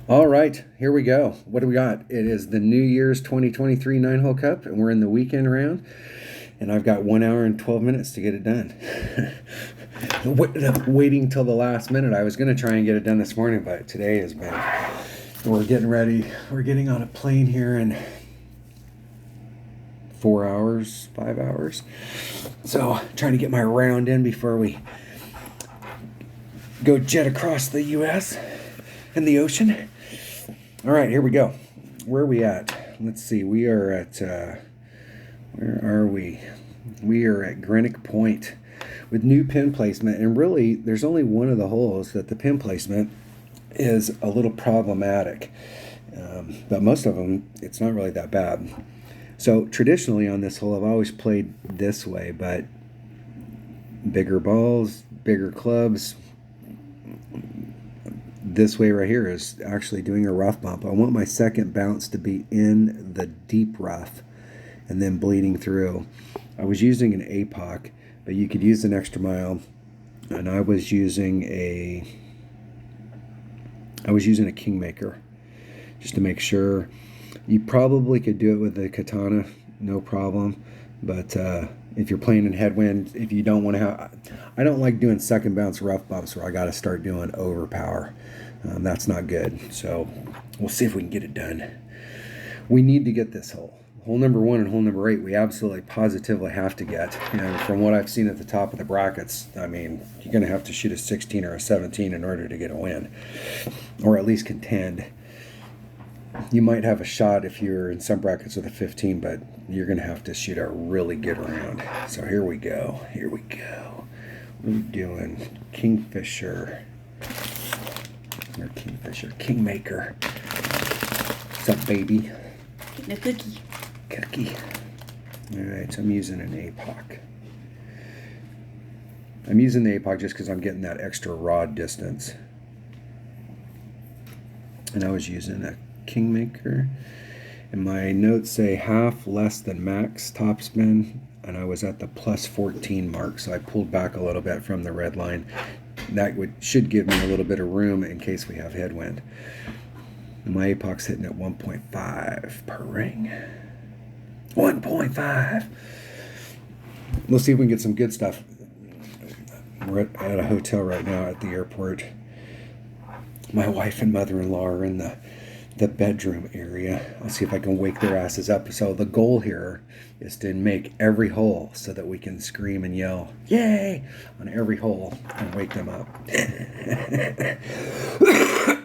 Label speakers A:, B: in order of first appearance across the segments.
A: All right, here we go. What do we got? It is the New Year's 2023 nine-hole cup, and we're in the weekend round. And I've got 1 hour and 12 minutes to get it done. Waiting till the last minute. I was going to try and get it done this morning, but today has been. We're getting ready. We're getting on a plane here in 4 hours, 5 hours. So trying to get my round in before we go jet across the U.S. and the ocean. All right, here we go. Where are we at? Let's see. We are at, where are we? We are at Greenock Point with new pin placement. And really, there's only one of the holes that the pin placement is a little problematic. But most of them, it's not really that bad. So traditionally on this hole, I've always played this way, but bigger balls, bigger clubs, this way right here is actually doing a rough bump. I want my second bounce to be in the deep rough and then bleeding through. I was using an APOC, but you could use an extra mile, and I was using a Kingmaker just to make sure. You probably could do it with the Katana, no problem, but if you're playing in headwind, if you don't want to have, I don't like doing second bounce rough bumps where I got to start doing overpower. That's not good. So we'll see if we can get it done. We need to get this hole. Hole number 1 and hole number 8, we absolutely positively have to get. And from what I've seen at the top of the brackets, I mean, you're going to have to shoot a 16 or a 17 in order to get a win, or at least contend. You might have a shot if you're in some brackets with a 15, but you're going to have to shoot a really good round. So here we go. Here we go. What are we doing? Kingfisher. Or Kingfisher. Kingmaker. What's up, baby?
B: Getting a cookie.
A: Cookie. All right, so I'm using an APOC. I'm using the APOC just because I'm getting that extra rod distance. And I was using a Kingmaker, and my notes say half less than max topspin, and I was at the plus 14 mark, so I pulled back a little bit from the red line. That should give me a little bit of room in case we have headwind. And my APOC's hitting at 1.5 per ring. 1.5. We'll see if we can get some good stuff. We're at a hotel right now at the airport. My wife and mother-in-law are in the bedroom area. I'll see if I can wake their asses up. So the goal here is to make every hole so that we can scream and yell, yay, on every hole and wake them up.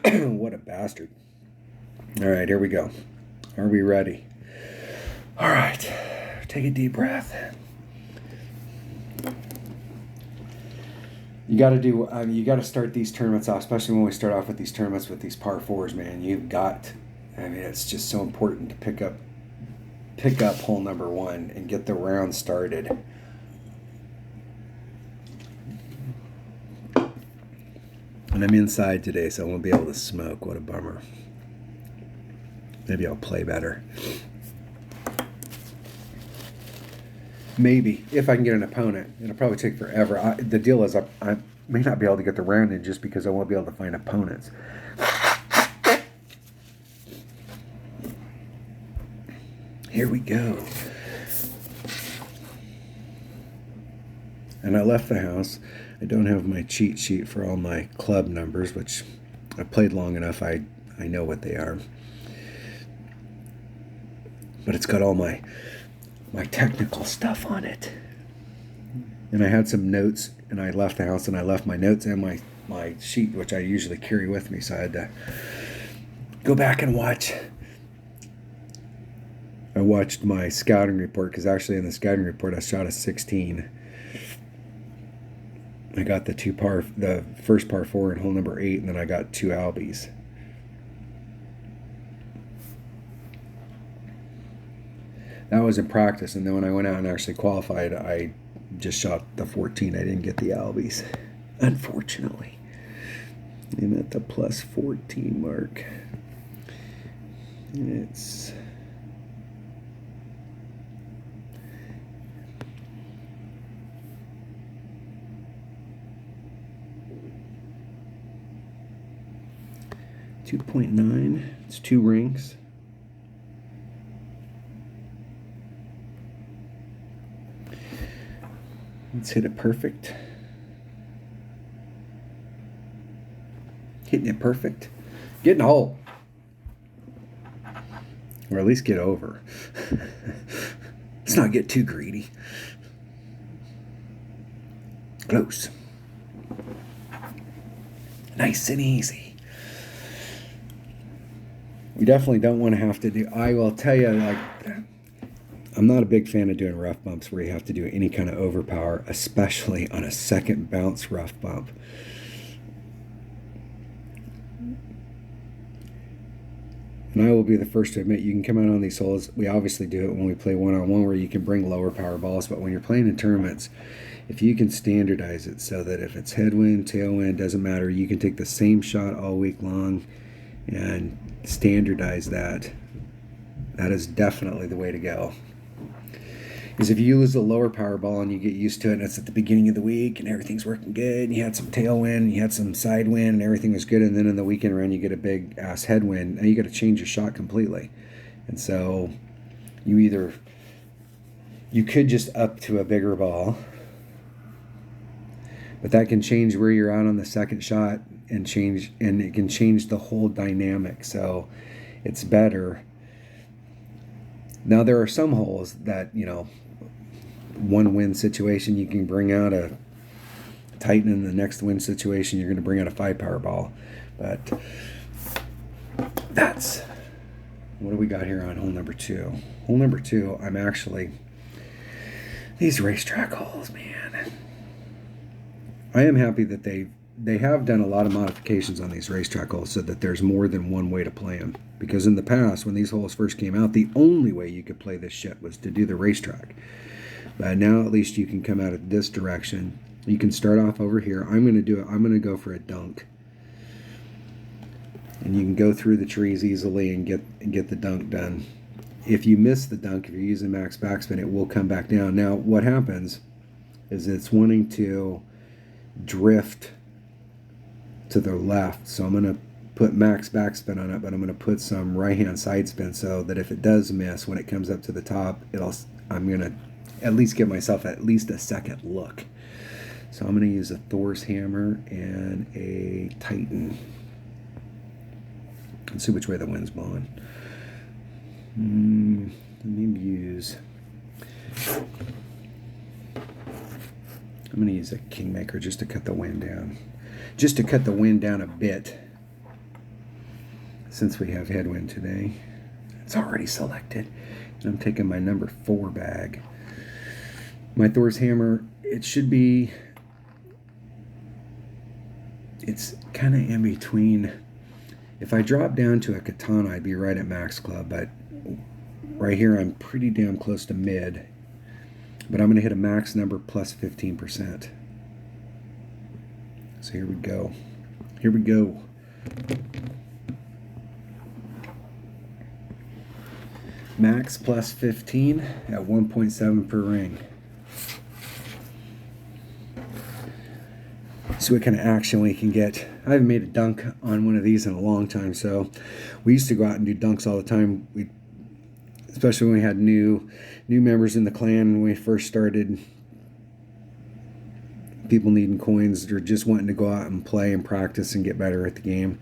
A: What a bastard. All right, here we go. Are we ready? All right, take a deep breath. You got to start these tournaments off, especially when we start off with these tournaments with these par fours, man. It's just so important to pick up hole number 1 and get the round started. And I'm inside today, so I won't be able to smoke. What a bummer. Maybe I'll play better. Maybe, if I can get an opponent. It'll probably take forever. The deal is I may not be able to get the round in just because I won't be able to find opponents. Here we go. And I left the house. I don't have my cheat sheet for all my club numbers, which I played long enough. I know what they are. But it's got all my technical stuff on it. And I had some notes, and I left the house, and I left my notes and my sheet, which I usually carry with me, so I had to go back and watch. I watched my scouting report, because actually in the scouting report I shot a 16. I got the first par 4 in hole number 8, and then I got 2 albies. That was in practice, and then when I went out and actually qualified, I just shot the 14. I didn't get the albies, unfortunately. I'm at the plus 14 mark. It's 2.9. It's 2 rings. Let's hit it perfect. Hitting it perfect. Get in the hole. Or at least get over. Let's not get too greedy. Close. Nice and easy. We definitely don't want to have to do, I will tell you, like, I'm not a big fan of doing rough bumps where you have to do any kind of overpower, especially on a second bounce rough bump. And I will be the first to admit, you can come out on these holes. We obviously do it when we play one-on-one where you can bring lower power balls, but when you're playing in tournaments, if you can standardize it so that if it's headwind, tailwind, doesn't matter, you can take the same shot all week long and standardize that. That is definitely the way to go. Because if you lose the lower power ball and you get used to it and it's at the beginning of the week and everything's working good and you had some tailwind, you had some side wind and everything was good, and then in the weekend round you get a big ass headwind, and you got to change your shot completely. And so you could just up to a bigger ball, but that can change where you're at on the second shot and it can change the whole dynamic. So it's better. Now there are some holes that, one win situation you can bring out a Titan, in the next win situation you're going to bring out a 5 power ball. But that's what do we got here on hole number 2. Hole number 2, I'm actually, these racetrack holes, man, I am happy that they have done a lot of modifications on these racetrack holes so that there's more than one way to play them. Because in the past, when these holes first came out, the only way you could play this shit was to do the racetrack. But now at least you can come out of this direction. You can start off over here. I'm going to go for a dunk. And you can go through the trees easily and get the dunk done. If you miss the dunk, if you're using max backspin, it will come back down. Now, what happens is it's wanting to drift to the left. So I'm going to put max backspin on it, but I'm going to put some right-hand side spin so that if it does miss, when it comes up to the top, I'm going to at least give myself at least a second look. So I'm going to use a Thor's hammer and a Titan. Let's see which way the wind's blowing. Let me use, I'm going to use a Kingmaker just to cut the wind down. Just to cut the wind down a bit, since we have headwind today. It's already selected. And I'm taking my number 4 bag. My Thor's hammer, it's kind of in between. If I drop down to a katana, I'd be right at max club, but right here I'm pretty damn close to mid. But I'm going to hit a max number plus 15%. So here we go. Here we go. Max plus 15 at 1.7 per ring. See what kind of action we can get. I haven't made a dunk on one of these in a long time, so we used to go out and do dunks all the time. Especially when we had new members in the clan when we first started. People needing coins or just wanting to go out and play and practice and get better at the game.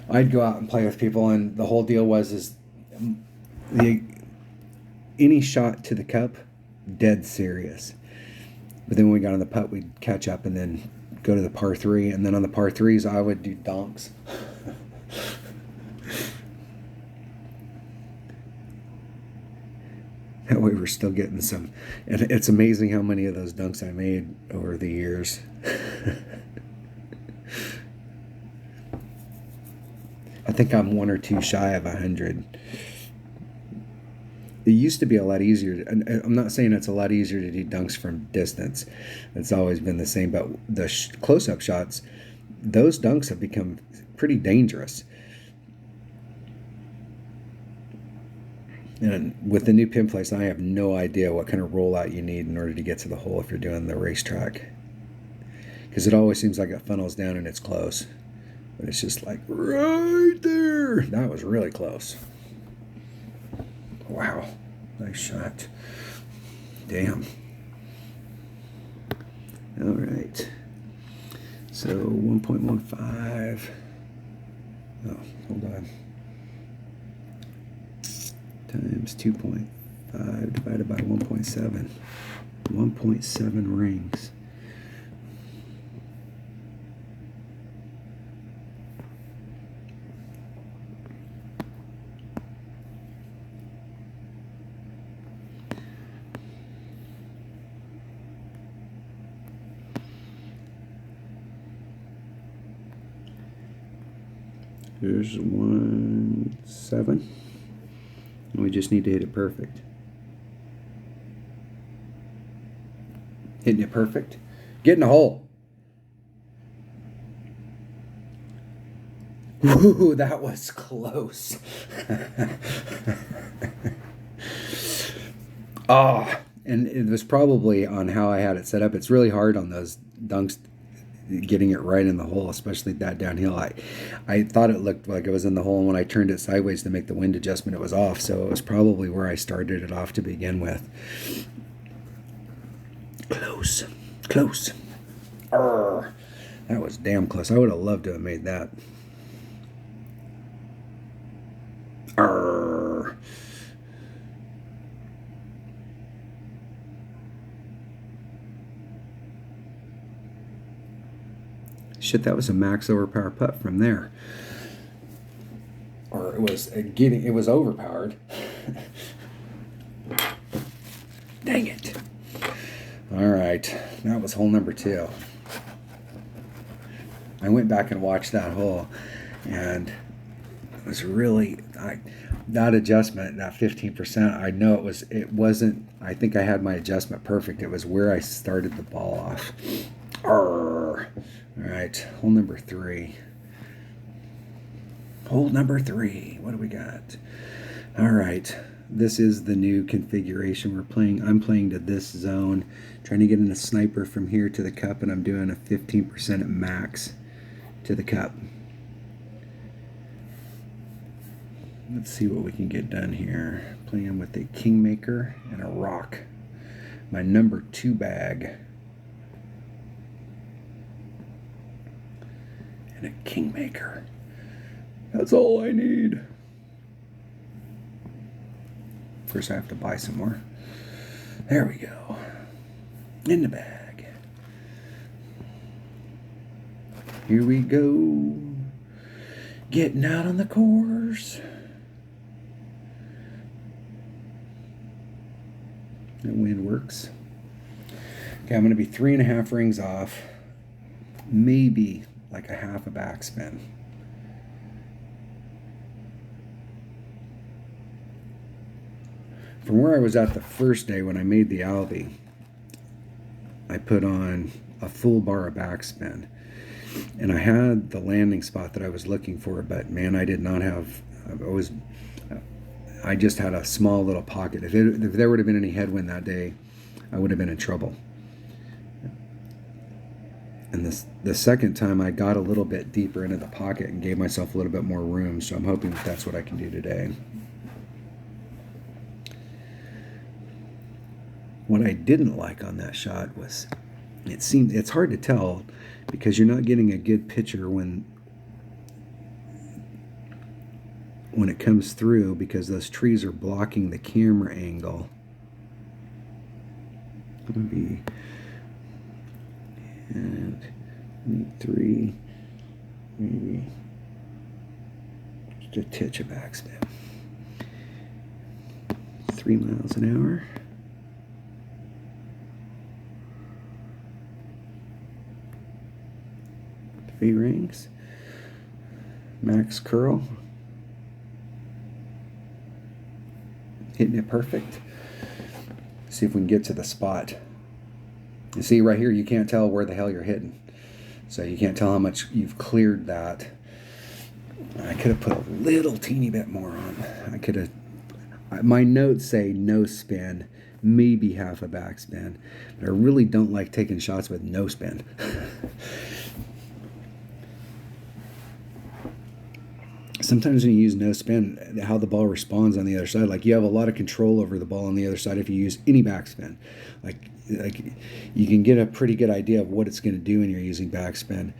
A: I'd go out and play with people, and the whole deal was any shot to the cup, dead serious. But then when we got on the putt, we'd catch up and then go to the par 3. And then on the par 3s, I would do donks. That way we're still getting some. And it's amazing how many of those dunks I made over the years. I think I'm 1 or 2 shy of 100. It used to be a lot easier. And I'm not saying it's a lot easier to do dunks from distance. It's always been the same. But the close-up shots, those dunks have become pretty dangerous. And with the new pin place, I have no idea what kind of rollout you need in order to get to the hole if you're doing the racetrack. Because it always seems like it funnels down and it's close. But it's just like right there. That was really close. Wow. Nice shot. Damn. All right. So 1.15. Oh, hold on. Times 2.5 divided by 1.7. 1.7 rings. There's 1.7. We just need to hit it perfect. Hitting it perfect. Get in the hole. Ooh, that was close. And it was probably on how I had it set up. It's really hard on those dunks getting it right in the hole, especially that downhill. I thought it looked like it was in the hole, and when I turned it sideways to make the wind adjustment, it was off. So it was probably where I started it off to begin with. Close. That was damn close. I would have loved to have made that. Shit, that was a max overpower putt from there. Or it was overpowered. Dang it. All right, that was hole number 2. I went back and watched that hole, and it was really that adjustment, that 15%. I know it wasn't. I think I had my adjustment perfect. It was where I started the ball off. All right, hole number 3. Hole number 3. What do we got? All right. This is the new configuration we're playing. I'm playing to this zone, trying to get in a sniper from here to the cup, and I'm doing a 15% at max to the cup. Let's see what we can get done here. Playing with a Kingmaker and a rock. My number 2 bag. And a Kingmaker. That's all I need. First, I have to buy some more. There we go. In the bag. Here we go. Getting out on the course. That wind works. Okay, I'm going to be 3.5 rings off. Maybe like a half a backspin. From where I was at the first day when I made the Albie, I put on a full bar of backspin. And I had the landing spot that I was looking for, but man, I did not have, I just had a small little pocket. If there would have been any headwind that day, I would have been in trouble. And the second time I got a little bit deeper into the pocket and gave myself a little bit more room, so I'm hoping that's what I can do today. What I didn't like on that shot was it's hard to tell because you're not getting a good picture when it comes through because those trees are blocking the camera angle. I'm going to be and 3, maybe just a titch of backspin. 3 miles an hour. Three rings. Max curl. Hitting it perfect. See if we can get to the spot. You see right here, you can't tell where the hell you're hitting. So you can't tell how much you've cleared that. I could have put a little teeny bit more on. I could have. My notes say no spin, maybe half a backspin. But I really don't like taking shots with no spin. sometimes when you use no spin, how the ball responds on the other side, like you have a lot of control over the ball on the other side if you use any backspin. Like you can get a pretty good idea of what it's going to do when you're using backspin.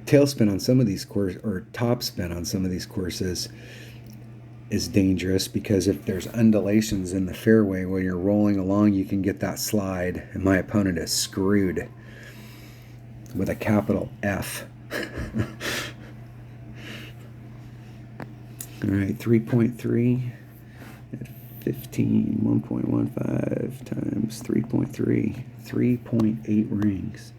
A: Tailspin on some of these courses, or topspin on some of these courses, is dangerous because if there's undulations in the fairway when you're rolling along, you can get that slide, and my opponent is screwed with a capital F. All right, 3.3 at 15, 1.15 times 3.3, 3.8 rings.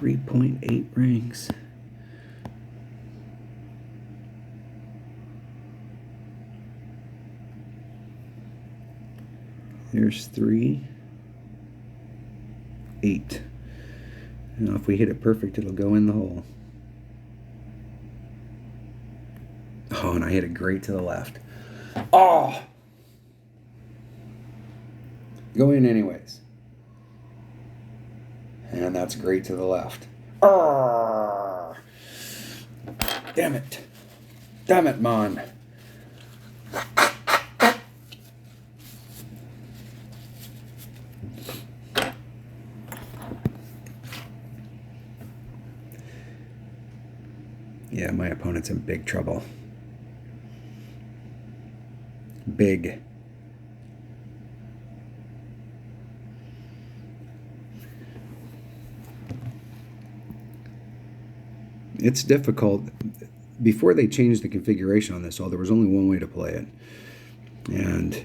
A: .8 rings. There's 3, 8. Now if we hit it perfect, it'll go in the hole. Oh, and I hit it great to the left. Oh! Go in anyways. And that's great to the left. Arrgh. Damn it. Damn it, man. Yeah, my opponent's in big trouble. Big. It's difficult. Before they changed the configuration on this hole, there was only one way to play it. And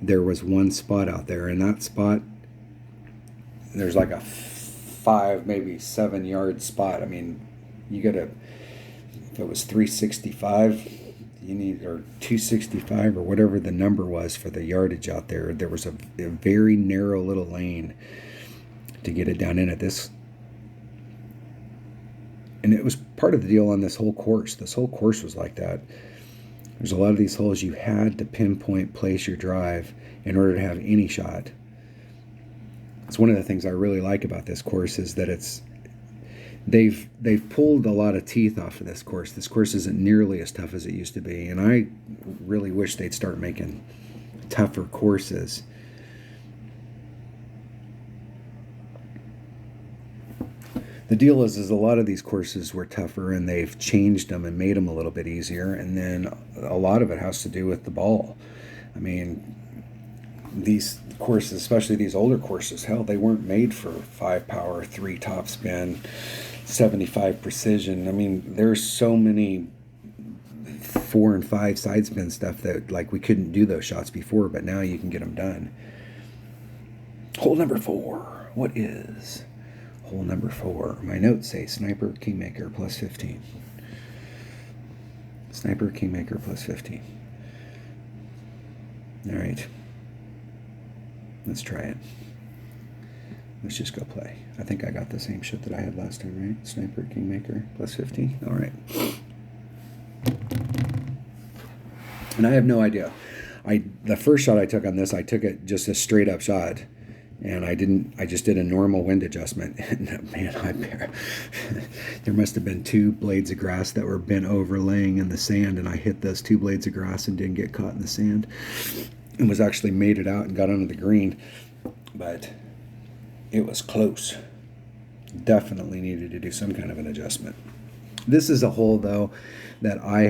A: there was one spot out there. And that spot, there's like a 5, maybe 7 yard spot. I mean, you gotta, if it was 365, you need, or 265, or whatever the number was for the yardage out there. There was a very narrow little lane to get it down in at this. And it was part of the deal on this whole course. This whole course was like that. There's a lot of these holes you had to pinpoint place your drive in order to have any shot. It's one of the things I really like about this course is that they've pulled a lot of teeth off of this course. This course isn't nearly as tough as it used to be, and I really wish they'd start making tougher courses. The deal is a lot of these courses were tougher, and they've changed them and made them a little bit easier, and then a lot of it has to do with the ball. I mean, these courses, especially these older courses, hell, they weren't made for 5 power, 3 topspin, 75 precision. I mean, there's so many 4 and 5 side spin stuff that, like, we couldn't do those shots before, but now you can get them done. Hole number 4. What is hole number 4? My notes say Sniper Kingmaker plus 15. Sniper Kingmaker plus 15. All right. Let's try it. Let's just go play. I think I got the same shit that I had last time, right? Sniper Kingmaker plus 15. All right. And I have no idea. The first shot I took on this, I took it just a straight up shot. And I just did a normal wind adjustment. And man, there must have been 2 blades of grass that were bent over laying in the sand. And I hit those 2 blades of grass and didn't get caught in the sand. And was actually made it out and got onto the green. But it was close. Definitely needed to do some kind of an adjustment. This is a hole, though, that I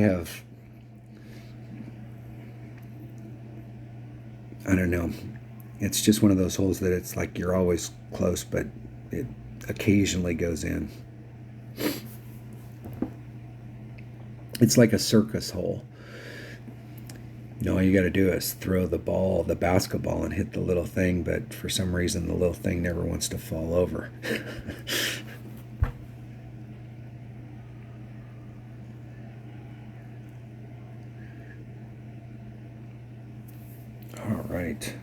A: don't know. It's just one of those holes that it's like you're always close, but it occasionally goes in. It's like a circus hole. All you got to do is throw the ball, the basketball, and hit the little thing, but for some reason the little thing never wants to fall over. All right.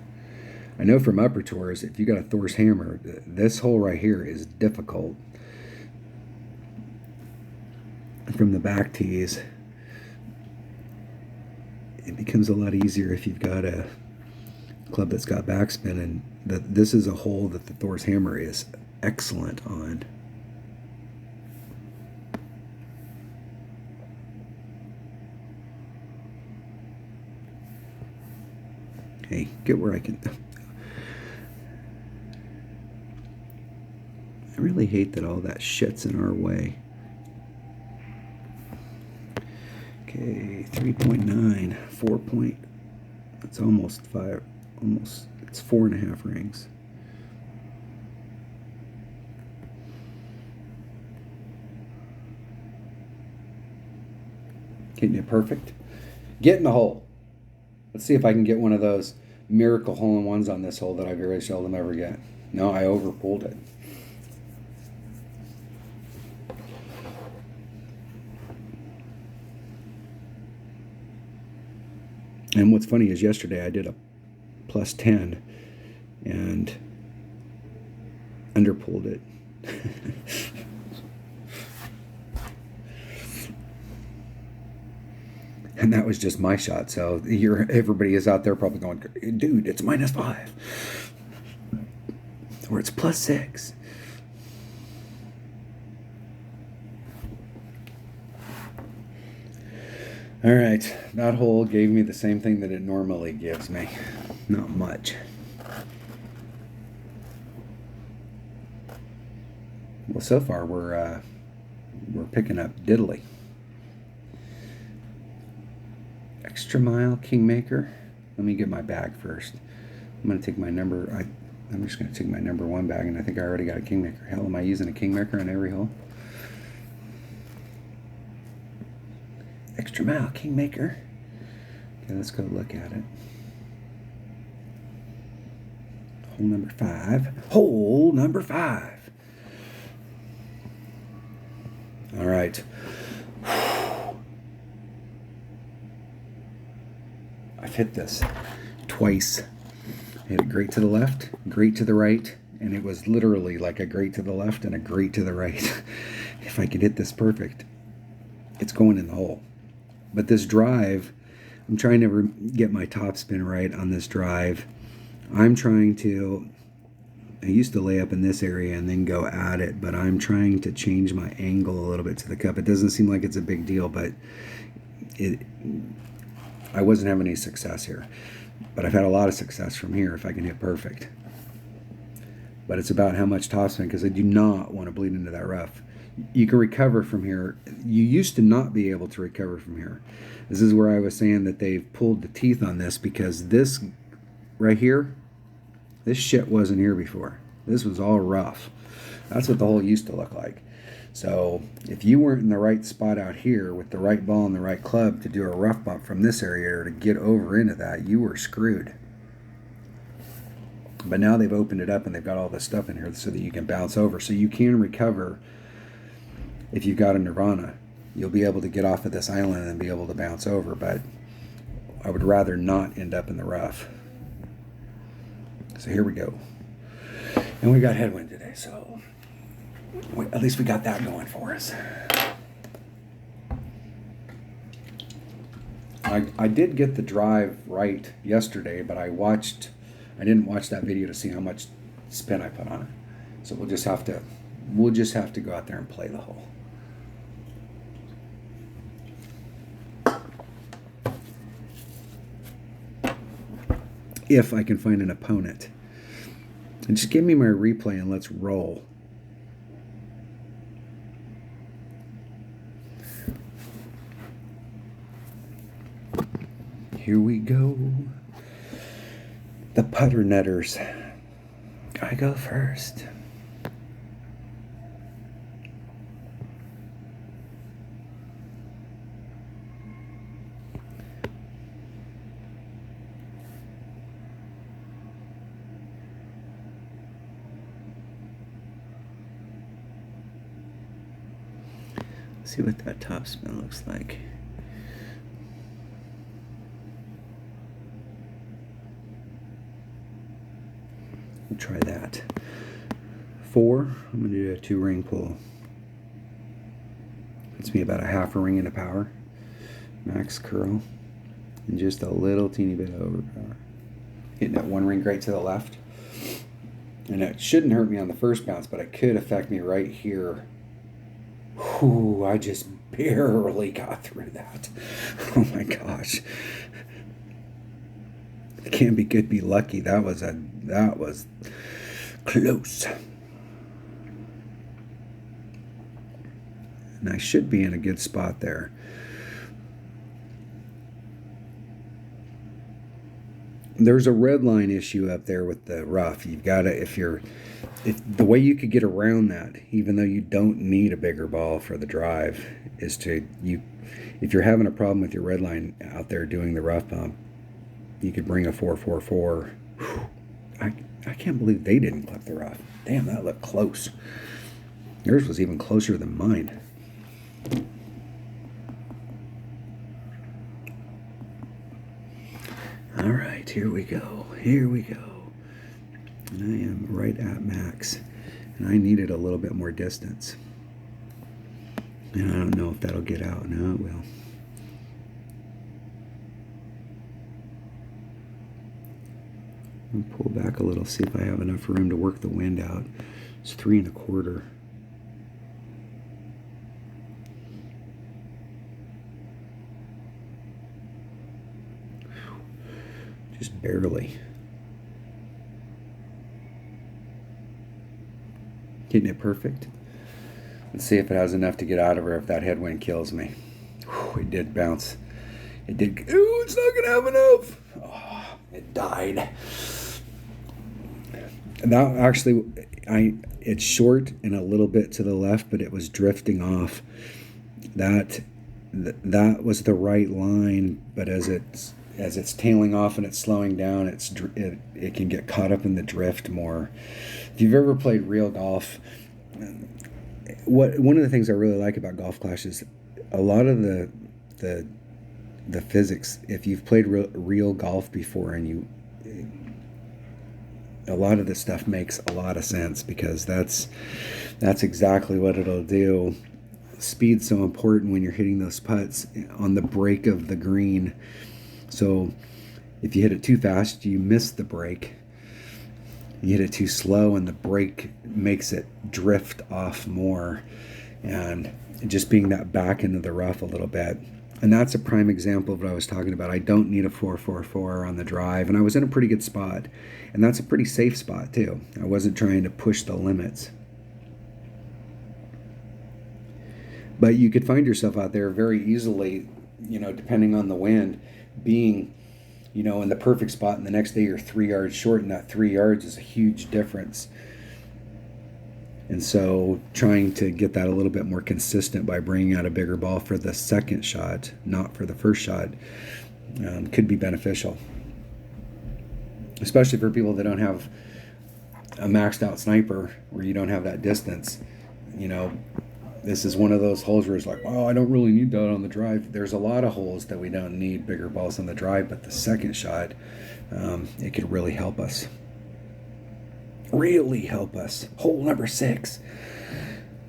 A: I know from upper tours, if you got a Thor's hammer, this hole right here is difficult. From the back tees, it becomes a lot easier if you've got a club that's got backspin, and this is a hole that the Thor's hammer is excellent on. Hey, get where I can. I really hate that all that shit's in our way. Okay, 3.9, 4 point. It's almost 5. Almost. It's 4.5 rings. Getting it perfect. Get in the hole. Let's see if I can get one of those miracle hole-in-ones on this hole that I very seldom ever get. No, I overpulled it. And what's funny is yesterday I did a plus 10 and underpulled it. And that was just my shot. So everybody is out there probably going, dude, it's -5. Or it's +6. All right, that hole gave me the same thing that it normally gives me. Not much. Well, so far we're picking up diddly. Extra mile, Kingmaker. Let me get my bag first. I'm going to take my number. I'm just going to take my number 1 bag, and I think I already got a Kingmaker. Hell, am I using a Kingmaker on every hole? Extra mile, Kingmaker. Okay, let's go look at it. Hole number 5. Hole number 5. All right. I've hit this twice. I hit it great to the left, great to the right, and it was literally like a great to the left and a great to the right. If I could hit this perfect, it's going in the hole. But this drive, I'm trying to get my topspin right on this drive. I'm trying to, I used to lay up in this area and then go at it, but I'm trying to change my angle a little bit to the cup. It doesn't seem like it's a big deal, but I wasn't having any success here. But I've had a lot of success from here if I can hit perfect. But it's about how much topspin, because I do not want to bleed into that rough. You can recover from here. You used to not be able to recover from here. This is where I was saying that they've pulled the teeth on this, because this right here, this shit wasn't here before. This was all rough. That's what the hole used to look like. So if you weren't in the right spot out here with the right ball and the right club to do a rough bump from this area or to get over into that, you were screwed. But now they've opened it up and they've got all this stuff in here so that you can bounce over. So you can recover if you've got a Nirvana. You'll be able to get off of this island and be able to bounce over, but I would rather not end up in the rough. So here we go. And we got headwind today, so at least we got that going for us. I did get the drive right yesterday, but I didn't watch that video to see how much spin I put on it. So we'll just have to go out there and play the hole. If I can find an opponent. And just give me my replay and let's roll. Here we go. The putter netters. I go first. See what that top spin looks like. We'll try that. 4, I'm going to do a 2-ring pull. Puts me about a half a ring into power. Max curl. And just a little teeny bit of overpower. Hitting that one ring right to the left. And it shouldn't hurt me on the first bounce, but it could affect me right here. Whew, I just barely got through that. Oh my gosh. It can't be good, be lucky. That was close. And I should be in a good spot there. There's a red line issue up there with the rough. You've got to, if the way you could get around that, even though you don't need a bigger ball for the drive, is if you're having a problem with your red line out there doing the rough pump, you could bring a 444. I can't believe they didn't clip the rough. Damn, that looked close. Yours was even closer than mine. All right, here we go. Here we go. And I am right at max. And I needed a little bit more distance. And I don't know if that'll get out. No, it will. I'll pull back a little, see if I have enough room to work the wind out. It's 3 1/4. Just barely. Getting it perfect. Let's see if it has enough to get out of her if that headwind kills me. Whew, it did bounce. It did. Ooh, it's not going to have enough. Oh, it died. That actually, it's short and a little bit to the left, but it was drifting off. That was the right line, but as it's tailing off and it's slowing down, it can get caught up in the drift more. If you've ever played real golf, one of the things I really like about Golf Clash is a lot of the physics. If you've played real golf before, and a lot of this stuff makes a lot of sense, because that's exactly what it'll do. Speed's so important when you're hitting those putts on the break of the green. So if you hit it too fast, you miss the break. You hit it too slow, and the break makes it drift off more, and just being that back into the rough a little bit. And that's a prime example of what I was talking about. I don't need a 444 on the drive, and I was in a pretty good spot, and that's a pretty safe spot too. I wasn't trying to push the limits. But you could find yourself out there very easily, depending on the wind, being, in the perfect spot, and the next day you're 3 yards short, and that 3 yards is a huge difference. And so trying to get that a little bit more consistent by bringing out a bigger ball for the second shot, not for the first shot, could be beneficial. Especially for people that don't have a maxed out sniper, where you don't have that distance. This is one of those holes where it's like, oh, I don't really need that on the drive. There's a lot of holes that we don't need bigger balls on the drive, but the second shot, it could really help us. Really help us. Hole number 6.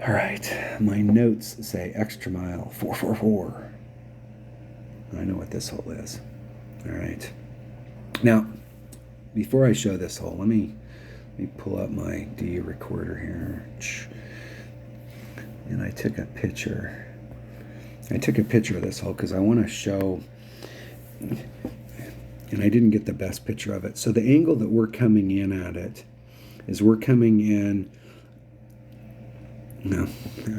A: All right, my notes say extra mile 444. I know what this hole is. All right. Now, before I show this hole, let me pull up my D recorder here. And I took a picture. Of this hole because I want to show, and I didn't get the best picture of it. So the angle that we're coming in at it is we're coming in. No,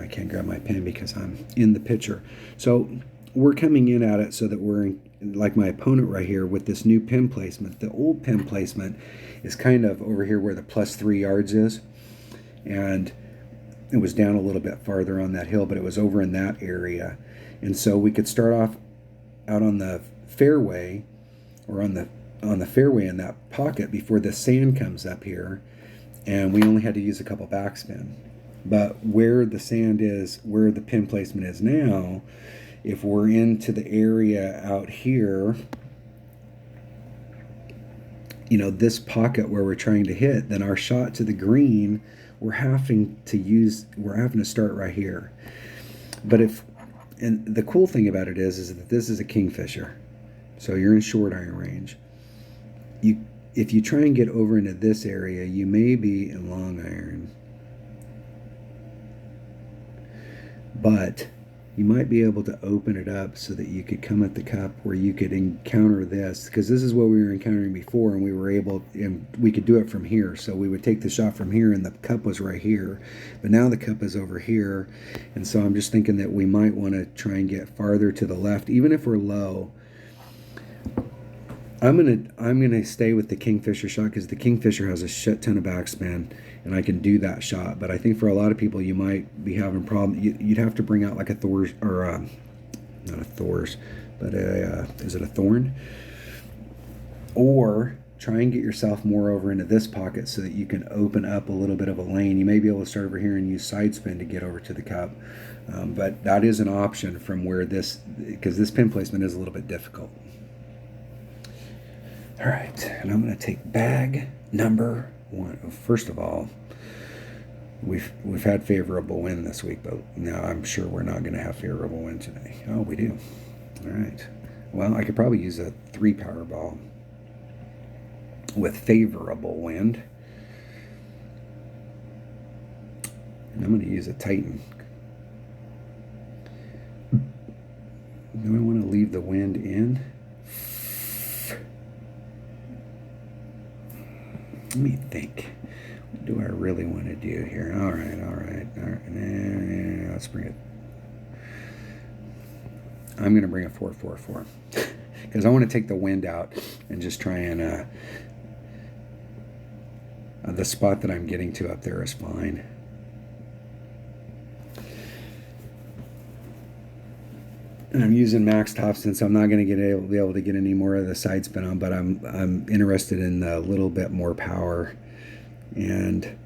A: I can't grab my pen because I'm in the picture. So we're coming in at it so that we're in, like my opponent right here with this new pin placement. The old pin placement is kind of over here where the plus 3 yards is, and it was down a little bit farther on that hill, but it was over in that area. And so we could start off out on the fairway, or on the fairway in that pocket before the sand comes up here, and we only had to use a couple backspin. But where the sand is, where the pin placement is now, if we're into the area out here, this pocket where we're trying to hit, then our shot to the green, we're having to start right here. But and the cool thing about it is that this is a Kingfisher. So you're in short iron range. If you try and get over into this area, you may be in long iron. But you might be able to open it up so that you could come at the cup where you could encounter this, because this is what we were encountering before, and we could do it from here. So we would take the shot from here, and the cup was right here, but now the cup is over here, and so I'm just thinking that we might want to try and get farther to the left, even if we're low. I'm gonna stay with the Kingfisher shot because the Kingfisher has a shit ton of backspin, and I can do that shot. But I think for a lot of people, you might be having problems. You'd have to bring out like a Thor's, or not a Thor's, but is it a Thorn? Or try and get yourself more over into this pocket so that you can open up a little bit of a lane. You may be able to start over here and use side spin to get over to the cup. But that is an option from where because this pin placement is a little bit difficult. All right, and I'm going to take bag number 1. First of all, we've had favorable wind this week, but now I'm sure we're not going to have favorable wind today. Oh, we do. All right. Well, I could probably use a 3 power ball with favorable wind. And I'm going to use a Titan. Do I want to leave the wind in? Let me think. What do I really want to do here? All right. Let's bring it. I'm going to bring a 4-4-4 because I want to take the wind out and just try and the spot that I'm getting to up there is fine. And I'm using max topspin, so I'm not going to be able to get any more of the side spin on, but I'm interested in a little bit more power, and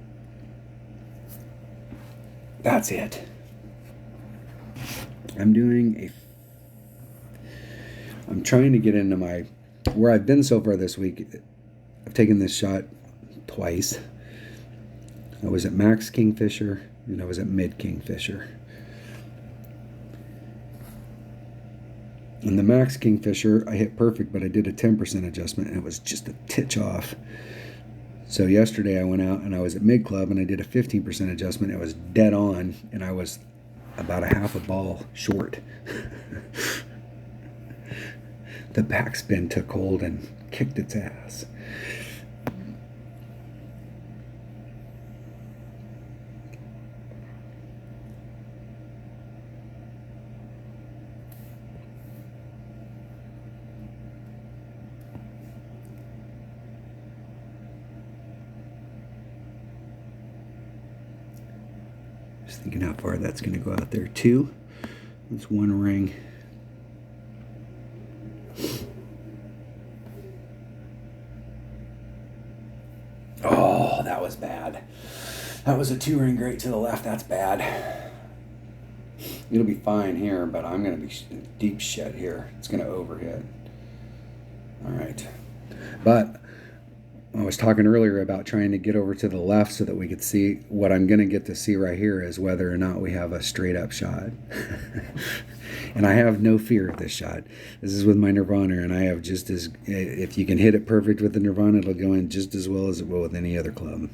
A: that's it. I'm trying to get into where I've been so far this week. I've taken this shot twice. I was at max Kingfisher and I was at mid Kingfisher. In the max Kingfisher, I hit perfect, but I did a 10% adjustment, and it was just a titch off. So yesterday I went out and I was at mid club, and I did a 15% adjustment. It was dead on, and I was about a half a ball short. The backspin took hold and kicked its ass. Just thinking how far that's going to go out there. 2. That's 1 ring. Oh, that was bad. That was a 2 ring great to the left. That's bad. It'll be fine here, but I'm going to be deep shit here. It's going to overhit. All right. But I was talking earlier about trying to get over to the left so that we could see. What I'm going to get to see right here is whether or not we have a straight up shot. And I have no fear of this shot. This is with my Nirvana, and I have just as, if you can hit it perfect with the Nirvana, it'll go in just as well as it will with any other club.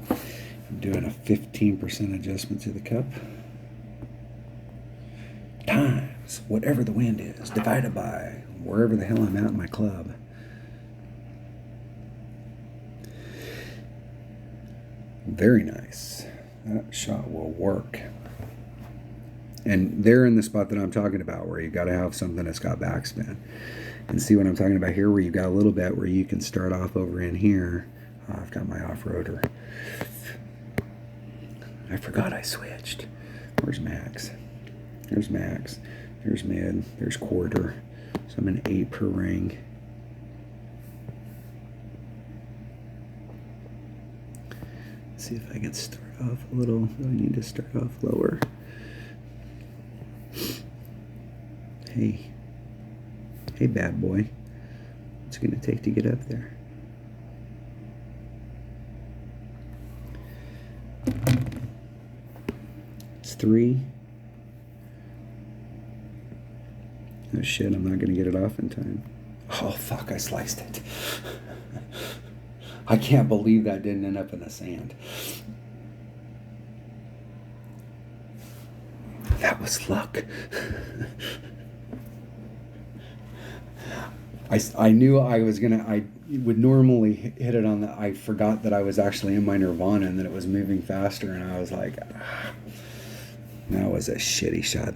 A: I'm doing a 15% adjustment to the cup. Times whatever the wind is, divided by wherever the hell I'm at in my club. Very nice. That shot will work. And they're in the spot that I'm talking about, where you got to have something that's got backspin. And see what I'm talking about here, where you got a little bit where you can start off over in here. Oh, I've got my off-roader. I forgot I switched. Where's max? There's max. There's mid. There's quarter. So I'm an 8 per ring. Let's see if I can start off a little. Do I need to start off lower? Hey. Hey, bad boy. What's it going to take to get up there? It's 3. Oh shit, I'm not going to get it off in time. Oh fuck, I sliced it. I can't believe that didn't end up in the sand. That was luck. I knew I would normally hit it on the, I forgot that I was actually in my Nirvana and that it was moving faster, and I was like, that was a shitty shot.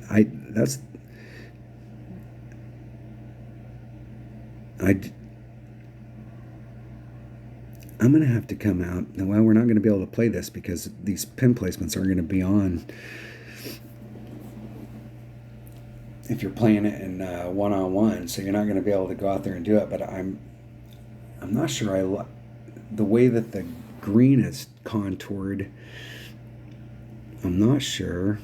A: I'm going to have to come out. Well, we're not going to be able to play this because these pin placements aren't going to be on if you're playing it in one-on-one, so you're not going to be able to go out there and do it. But I'm not sure the way that the green is contoured. I'm not sure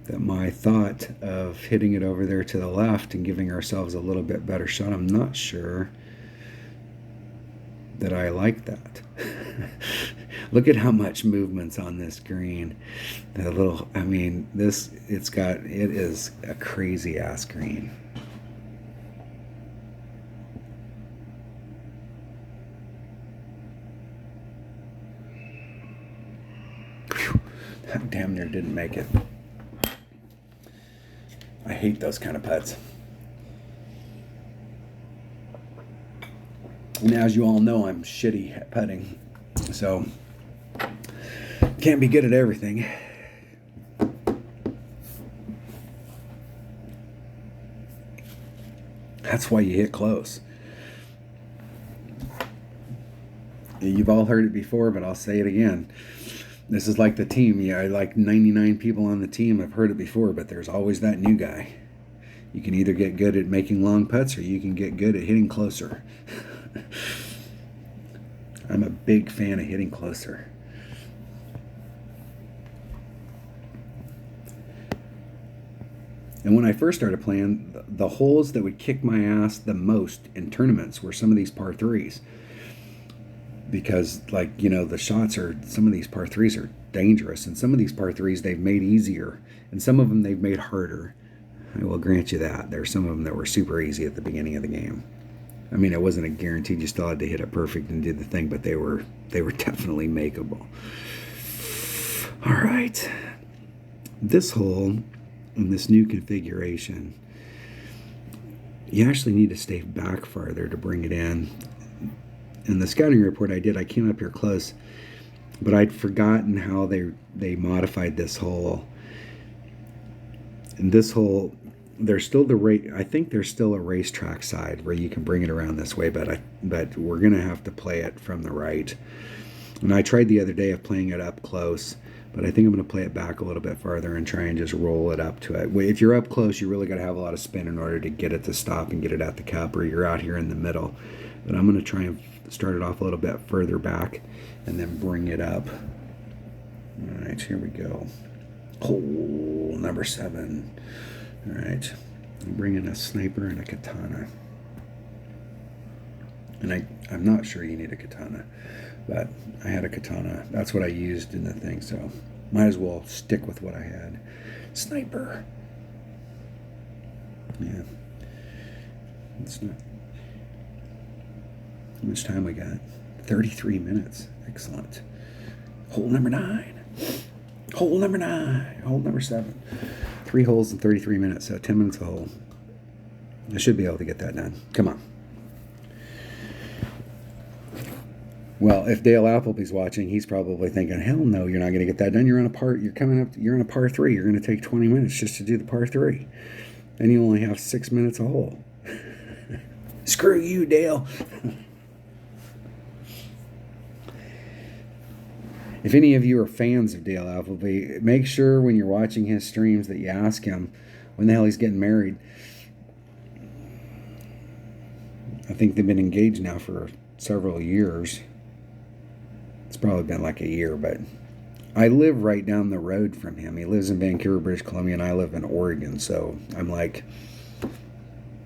A: that my thought of hitting it over there to the left and giving ourselves a little bit better shot, I'm not sure that I like that. Look at how much movement's on this green. It is a crazy ass green. Whew, that damn near didn't make it. I hate those kind of putts. And as you all know, I'm shitty at putting, so can't be good at everything. That's why you hit close. You've all heard it before, but I'll say it again. This is like the team. Yeah, like 99 people on the team have heard it before, but there's always that new guy. You can either get good at making long putts or you can get good at hitting closer. I'm a big fan of hitting closer. And when I first started playing, the holes that would kick my ass the most in tournaments were some of these par threes. Because, the shots some of these par threes are dangerous. And some of these par threes they've made easier. And some of them they've made harder. I will grant you that. There's some of them that were super easy at the beginning of the game. I mean, it wasn't a guarantee you still had to hit it perfect and do the thing, but they were definitely makeable. All right. This hole in this new configuration, you actually need to stay back farther to bring it in. In the scouting report I did, I came up here close, but I'd forgotten how they modified this hole. And this hole, there's still I think there's still a racetrack side where you can bring it around this way, but we're gonna have to play it from the right. And I tried the other day of playing it up close, but I think I'm gonna play it back a little bit farther and try and just roll it up to it. If you're up close, you really gotta have a lot of spin in order to get it to stop and get it at the cup, or you're out here in the middle. But I'm gonna try and start it off a little bit further back and then bring it up. All right, here we go. Hole number 7. All right, I'm bringing a sniper and a katana. And I'm not sure you need a katana, but I had a katana. That's what I used in the thing, so might as well stick with what I had. Sniper. Yeah. It's not. How much time we got? 33 minutes. Excellent. Hole number 9. Hole number 9. Hole number 7. 3 holes in 33 minutes, so 10 minutes a hole. I should be able to get that done. Come on. Well, if Dale Appleby's watching, he's probably thinking, hell no, you're not going to get that done. You're on a par 3. You're going to take 20 minutes just to do the par 3. And you only have 6 minutes a hole. Screw you, Dale. If any of you are fans of Dale Appleby, make sure when you're watching his streams that you ask him when the hell he's getting married. I think they've been engaged now for several years. It's probably been like a year, but I live right down the road from him. He lives in Vancouver, British Columbia, and I live in Oregon, so I'm like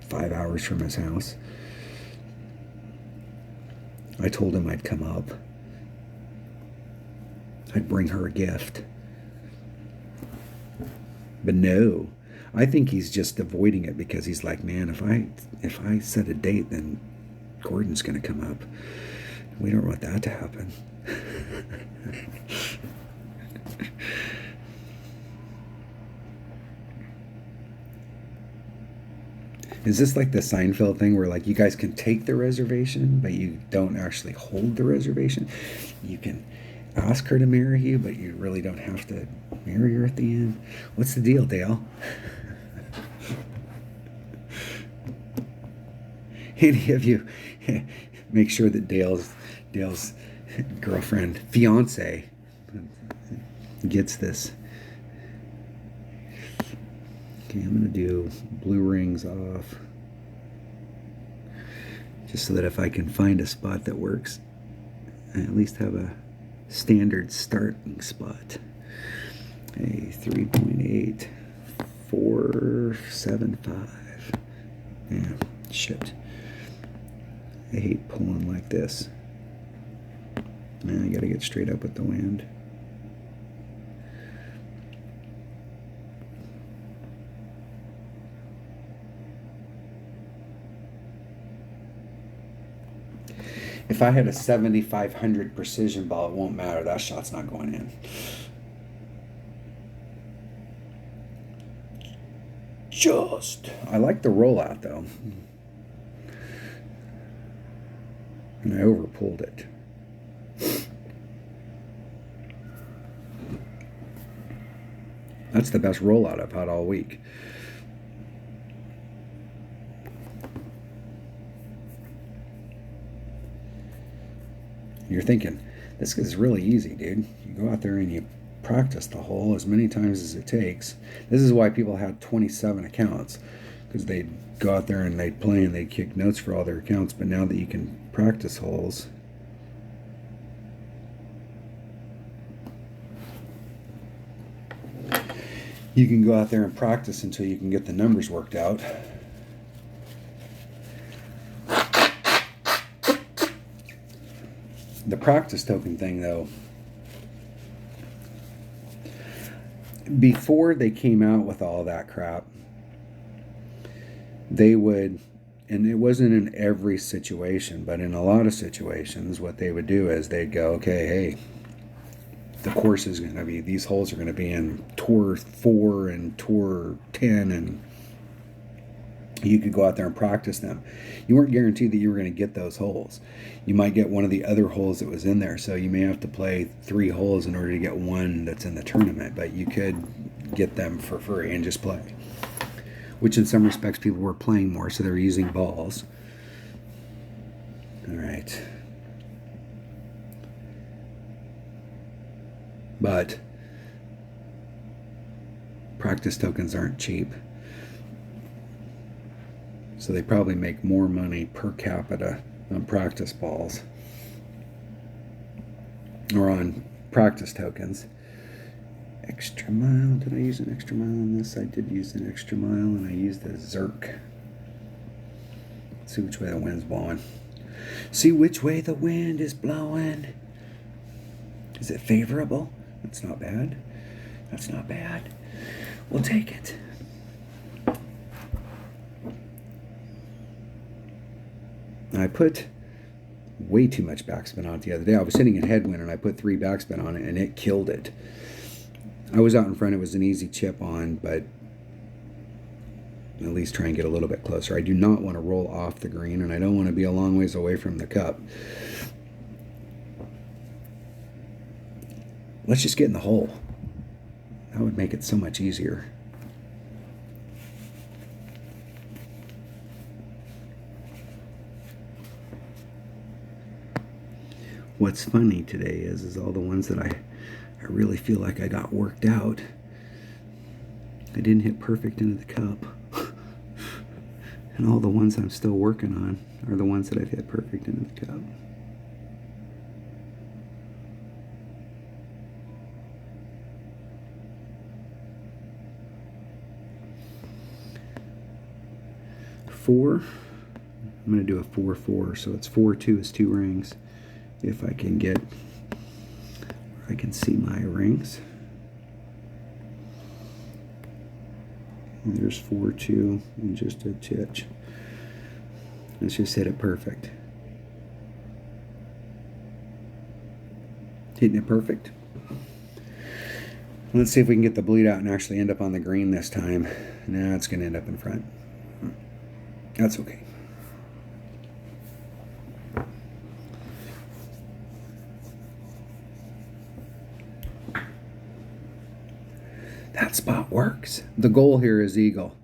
A: 5 hours from his house. I told him I'd come up. I'd bring her a gift. But no. I think he's just avoiding it because he's like, man, if I set a date, then Gordon's going to come up. We don't want that to happen. Is this like the Seinfeld thing where like you guys can take the reservation, but you don't actually hold the reservation? You can ask her to marry you, but you really don't have to marry her at the end. What's the deal, Dale? Any of you make sure that Dale's girlfriend, fiance, gets this. Okay, I'm gonna do blue rings off, just so that if I can find a spot that works, I at least have a standard starting spot. A 3.8475. Yeah, shit. I hate pulling like this. Man, I gotta get straight up with the wind. If I had a 7500 precision ball, it won't matter. That shot's not going in. I like the rollout though. And I overpulled it. That's the best rollout I've had all week. You're thinking, this is really easy, dude. You go out there and you practice the hole as many times as it takes. This is why people had 27 accounts, because they'd go out there and they'd play and they'd kick notes for all their accounts. But now that you can practice holes, you can go out there and practice until you can get the numbers worked out. The practice token thing, though, before they came out with all that crap, they would, and it wasn't in every situation, but in a lot of situations, what they would do is they'd go, okay, hey, the course is going to be, these holes are going to be in Tour 4 and Tour 10, and you could go out there and practice them. You weren't guaranteed that you were going to get those holes. You might get one of the other holes that was in there, so you may have to play 3 holes in order to get one that's in the tournament, but you could get them for free and just play. Which in some respects people were playing more, so they were using balls. All right. But practice tokens aren't cheap. So they probably make more money per capita on practice balls or on practice tokens. Extra mile. Did I use an extra mile on this? I did use an extra mile, and I used a Zerk. Let's see which way the wind's blowing. See which way the wind is blowing. Is it favorable? That's not bad. That's not bad. We'll take it. I put way too much backspin on it the other day. I was sitting in headwind and I put 3 backspin on it and it killed it. I was out in front. It was an easy chip on, but at least try and get a little bit closer. I do not want to roll off the green, and I don't want to be a long ways away from the cup. Let's just get in the hole. That would make it so much easier. What's funny today is all the ones that I really feel like I got worked out. I didn't hit perfect into the cup. And all the ones I'm still working on are the ones that I've hit perfect into the cup. Four. I'm going to do a 4-4, so it's 4-2 is 2 rings. If I can get, I can see my rings. And there's 4-2 and just a titch. Let's just hit it perfect. Hitting it perfect. Let's see if we can get the bleed out and actually end up on the green this time. No, it's going to end up in front. That's okay. That spot works. The goal here is eagle.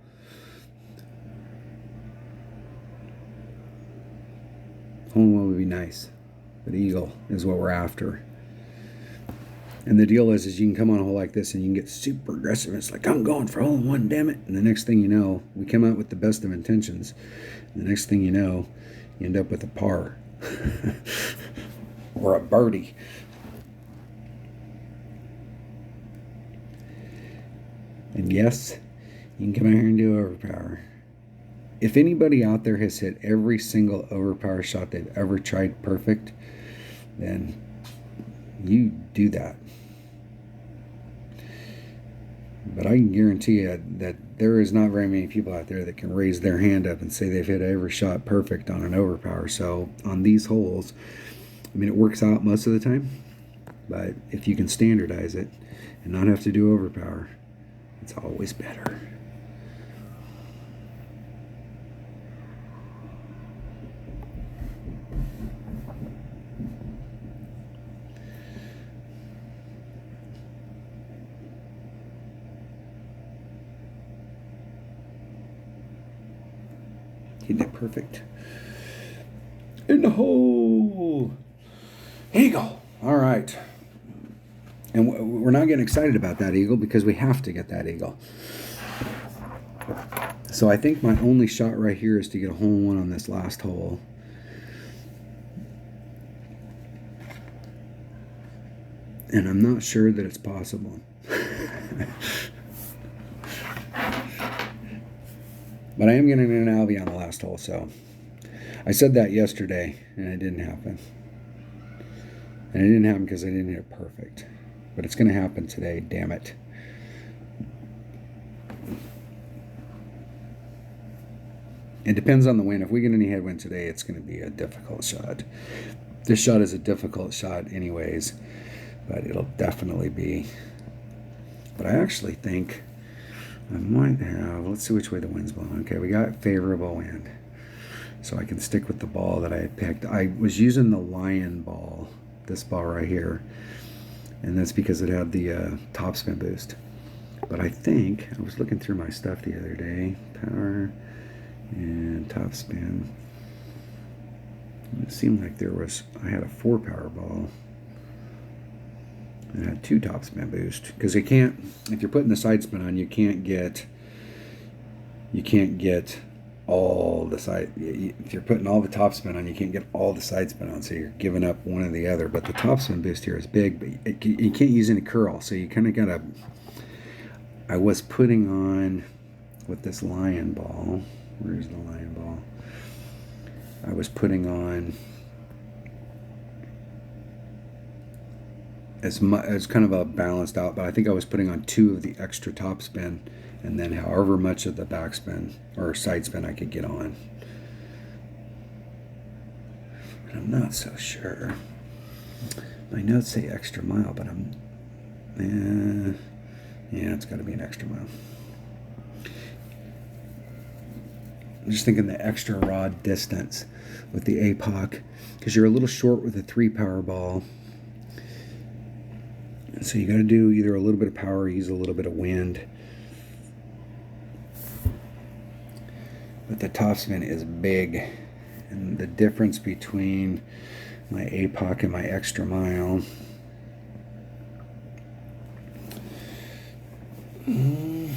A: Hole one would be nice, but eagle is what we're after. And the deal is you can come on a hole like this and you can get super aggressive. It's like, I'm going for hole in one, damn it. And the next thing you know, we come out with the best of intentions. And the next thing you know, you end up with a par or a birdie. And yes, you can come out here and do overpower. If anybody out there has hit every single overpower shot they've ever tried perfect, then you do that. But I can guarantee you that there is not very many people out there that can raise their hand up and say they've hit every shot perfect on an overpower. So on these holes, I mean, it works out most of the time, but if you can standardize it and not have to do overpower, it's always better. Hitting it perfect. In the hole. Eagle. All right. And we're not getting excited about that eagle because we have to get that eagle. So I think my only shot right here is to get a hole in one on this last hole. And I'm not sure that it's possible. But I am getting an Alvy on the last hole, so I said that yesterday, and it didn't happen. And it didn't happen because I didn't hit it perfect. But it's going to happen today, damn it. It depends on the wind. If we get any headwind today, it's going to be a difficult shot. This shot is a difficult shot anyways, but it'll definitely be. But I actually think I might have, let's see which way the wind's blowing. Okay, we got favorable wind. So I can stick with the ball that I had picked. I was using the Lion ball, this ball right here. And that's because it had the topspin boost. But I think, I was looking through my stuff the other day. Power and topspin. It seemed like I had a 4-power ball. And I had 2 topspin boost. Because you can't, if you're putting the side spin on, you can't get all the side. If you're putting all the topspin on, you can't get all the side spin on. So you're giving up one or the other. But the topspin boost here is big, but you can't use any curl. So you kind of got to, I was putting on with this Lion ball. Where's the Lion ball? I was putting on as kind of a balanced out, but I think I was putting on 2 of the extra topspin, and then however much of the backspin or side spin I could get on. And I'm not so sure. My notes say extra mile, but yeah, it's got to be an extra mile. I'm just thinking the extra rod distance with the APOC, because you're a little short with a 3-power ball. And so you got to do either a little bit of power or use a little bit of wind. But the topspin is big. And the difference between my APOC and my extra mile. I'm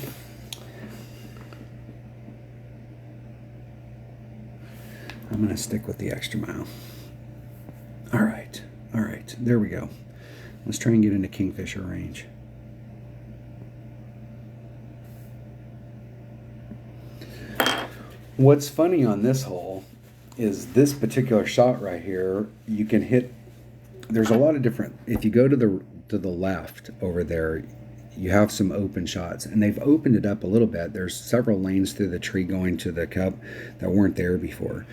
A: going to stick with the extra mile. All right. There we go. Let's try and get into Kingfisher range. What's funny on this hole is this particular shot right here, you can hit, there's a lot of different, if you go to the left over there, you have some open shots, and they've opened it up a little bit. There's several lanes through the tree going to the cup that weren't there before.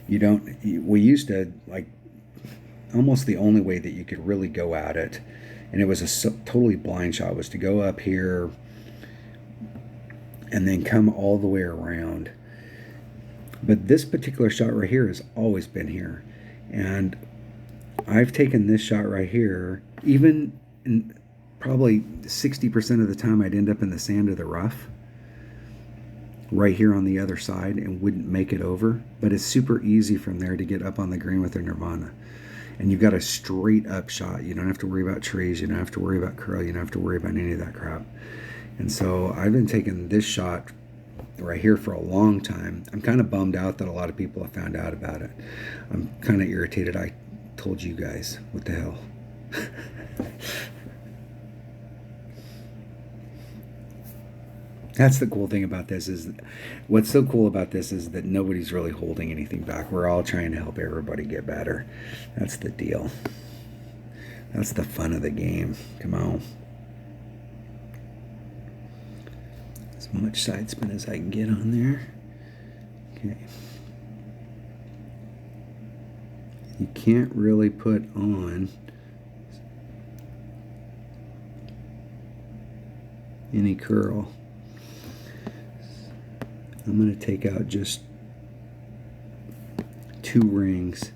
A: We used to, like, almost the only way that you could really go at it, and it was a totally blind shot, was to go up here and then come all the way around. But this particular shot right here has always been here, and I've taken this shot right here, even in probably 60% of the time I'd end up in the sand or the rough right here on the other side and wouldn't make it over. But it's super easy from there to get up on the green with a Nirvana. And you've got a straight up shot. You don't have to worry about trees. You don't have to worry about curl. You don't have to worry about any of that crap. And so I've been taking this shot right here for a long time. I'm kind of bummed out that a lot of people have found out about it. I'm kind of irritated. I told you guys. What the hell? That's the cool thing about this. Is what's so cool about this is that nobody's really holding anything back. We're all trying to help everybody get better. That's the deal. That's the fun of the game. Come on. As much side spin as I can get on there. Okay. You can't really put on any curl. I'm going to take out just 2 rings.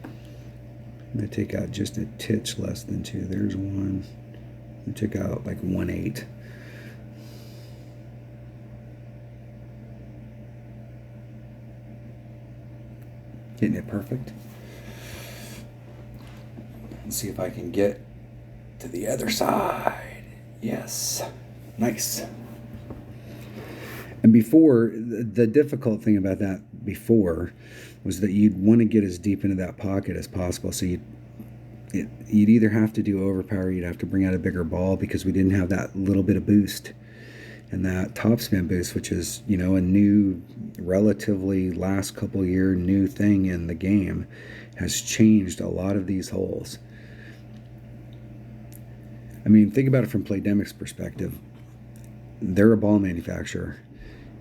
A: I'm going to take out just a titch less than 2. There's 1. I took out like 1/8. Getting it perfect. Let's see if I can get to the other side. Yes. Nice. And before, the difficult thing about that before was that you'd want to get as deep into that pocket as possible. So you'd either have to do overpower, you'd have to bring out a bigger ball, because we didn't have that little bit of boost. And that topspin boost, which is, a new, relatively last couple year new thing in the game, has changed a lot of these holes. I mean, think about it from Playdemic's perspective. They're a ball manufacturer,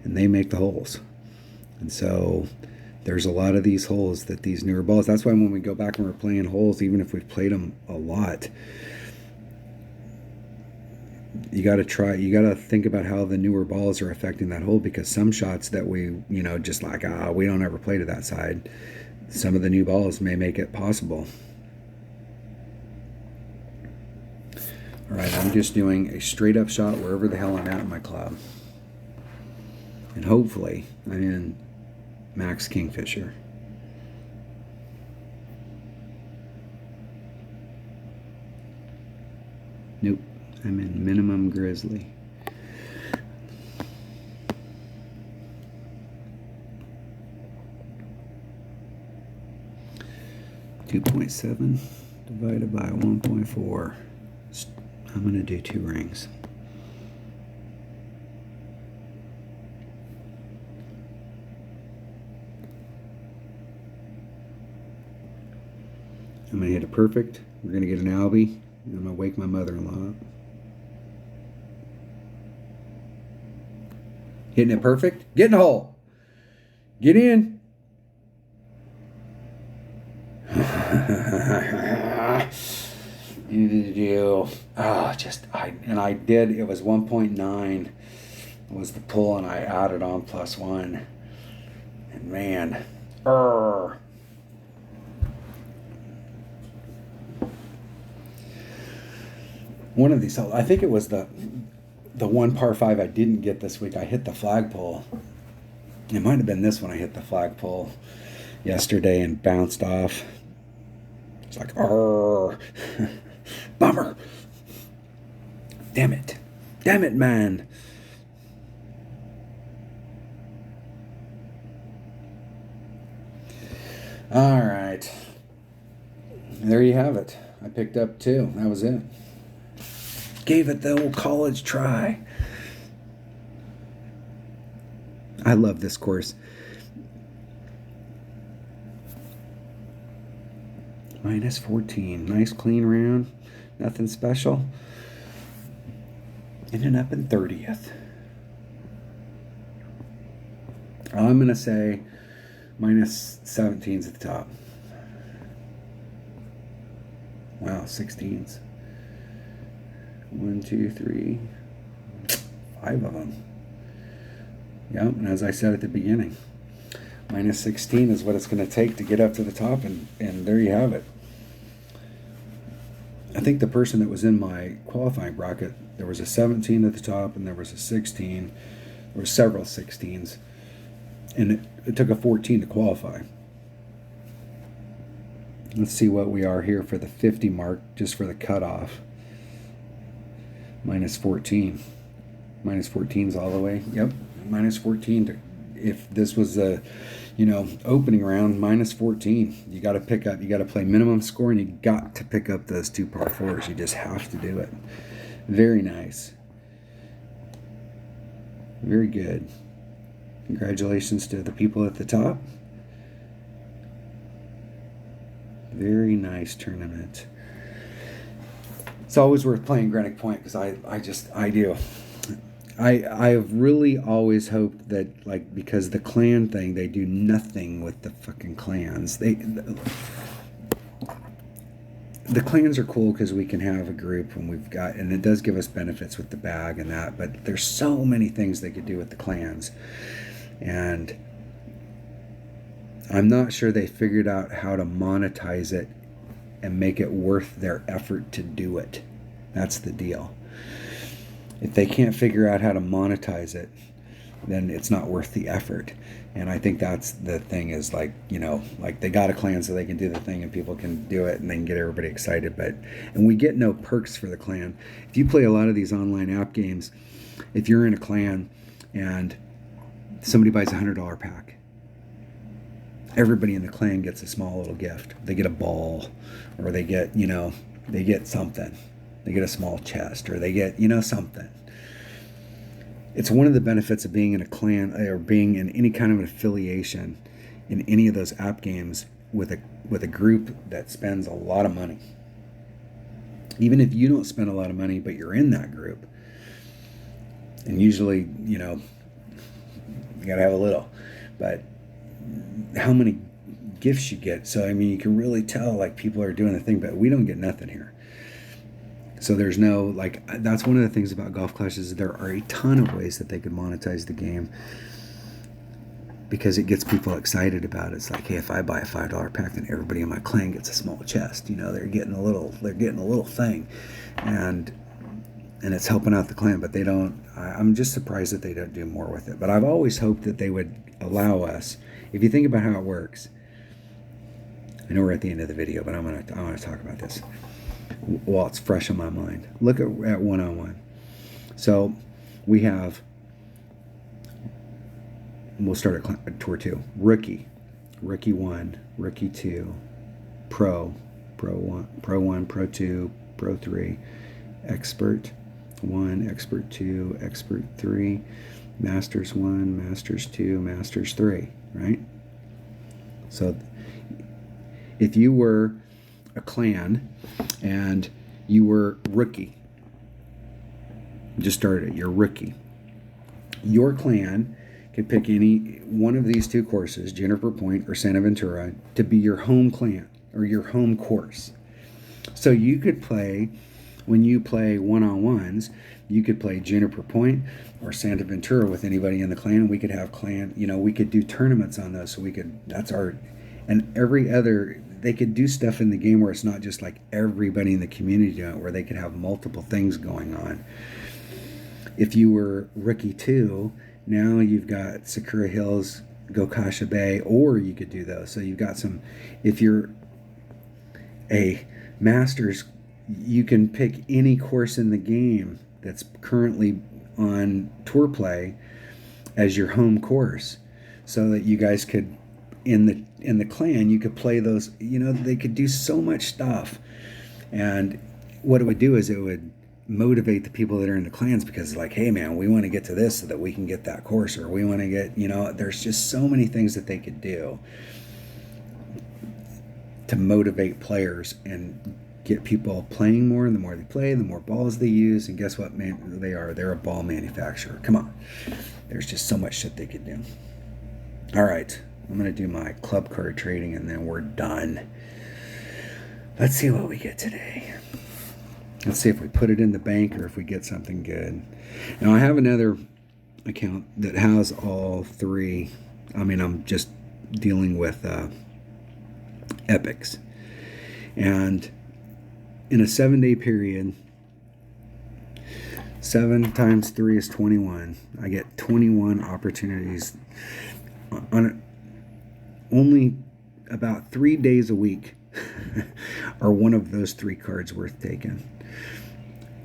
A: and they make the holes. And so there's a lot of these holes that these newer balls, that's why when we go back and we're playing holes, even if we've played them a lot, you got to think about how the newer balls are affecting that hole, because some shots that we, just like, we don't ever play to that side, some of the new balls may make it possible. All right, I'm just doing a straight up shot wherever the hell I'm at in my club. And hopefully I'm in Max Kingfisher. Nope, I'm in Minimum Grizzly. .7 divided by 1.4. I'm going to do 2 rings. I'm going to hit it perfect. We're going to get an Albie. And I'm going to wake my mother-in-law up. Hitting it perfect. Get in the hole. Get in. You I did. It was 1.9 was the pull, and I added on +1. And man, one of these, I think it was the one par 5 I didn't get this week. I hit the flagpole. It might have been this one. I hit the flagpole yesterday and bounced off. It's like, bummer. Damn it, man. All right, there you have it. I picked up 2. That was it. Gave it the old college try. I love this course. Minus 14. Nice clean round. Nothing special. Ended up in 30th. I'm going to say minus 17's at the top. Wow, 16s. 1, 2, 3, 5 of them. Yep, and as I said at the beginning, minus 16 is what it's going to take to get up to the top, and there you have it. I think the person that was in my qualifying bracket, there was a 17 at the top and there was a 16. There were several 16s, and it took a 14 to qualify. Let's see what we are here for the 50 mark, just for the cutoff. Minus 14. Minus 14's all the way. Yep, minus 14 to, if this was a, opening round, minus 14. You got to pick up, you got to play minimum score, and you got to pick up those 2 par 4s. You just have to do it. Very nice. Very good. Congratulations to the people at the top. Very nice tournament. It's always worth playing Greenock Point because I do. I have really always hoped that, like, because the clan thing, they do nothing with the fucking clans. The clans are cool because we can have a group, and it does give us benefits with the bag and that, but there's so many things they could do with the clans. And I'm not sure they figured out how to monetize it and make it worth their effort to do it. That's the deal. If they can't figure out how to monetize it, then it's not worth the effort. And I think that's the thing, is like they got a clan so they can do the thing and people can do it and they can get everybody excited. And we get no perks for the clan. If you play a lot of these online app games, if you're in a clan and somebody buys a $100 pack, everybody in the clan gets a small little gift. They get a ball, or they get, they get something. They get a small chest, or they get, something. It's one of the benefits of being in a clan, or being in any kind of an affiliation in any of those app games with a group that spends a lot of money. Even if you don't spend a lot of money, but you're in that group, and usually, you gotta have a little, but how many gifts you get. So, you can really tell, like, people are doing the thing, but we don't get nothing here. So there's no, that's one of the things about Golf Clash, is there are a ton of ways that they could monetize the game, because it gets people excited about it. It's like, hey, if I buy a $5 pack, then everybody in my clan gets a small chest. They're getting a little thing, and it's helping out the clan. But they don't. I'm just surprised that they don't do more with it. But I've always hoped that they would allow us. If you think about how it works, I know we're at the end of the video, but I want to talk about this while it's fresh in my mind. Look at one-on-one. So we have, we'll start at Tour 2. Rookie 1, Rookie 2, Pro 1, Pro 2, Pro 3, Expert 1, Expert 2, Expert 3, Masters 1, Masters 2, Masters 3, right? So if you were a clan and you were rookie, just started it, you're rookie, your clan could pick any one of these 2 courses, Juniper Point or Santa Ventura, to be your home clan or your home course. So you could play, when you play one-on-ones, you could play Juniper Point or Santa Ventura with anybody in the clan. We could have clan, we could do tournaments on those. So and every other, they could do stuff in the game where it's not just like everybody in the community doing it, where they could have multiple things going on. If you were Rookie 2, now you've got Sakura Hills, Gokasha Bay, or you could do those. So you've got some, if you're a Masters, you can pick any course in the game that's currently on Tour Play as your home course, so that you guys could, in the clan, you could play those. They could do so much stuff, and what it would do is it would motivate the people that are in the clans, because it's like, hey man, we want to get to this so that we can get that course, or we want to get, there's just so many things that they could do. to motivate players and get people playing more. And the more they play, the more balls they use. And guess what, man? They're a ball manufacturer. Come on. There's just so much shit they could do. All right. I'm going to do my club card trading and then we're done. Let's see what we get today. Let's see if we put it in the bank or if we get something good. Now, I have another account that has all three. I mean, I'm just dealing with epics. And in a 7-day period, 7 times 3 is 21. I get 21 opportunities. On only about 3 days a week are one of those 3 cards worth taking.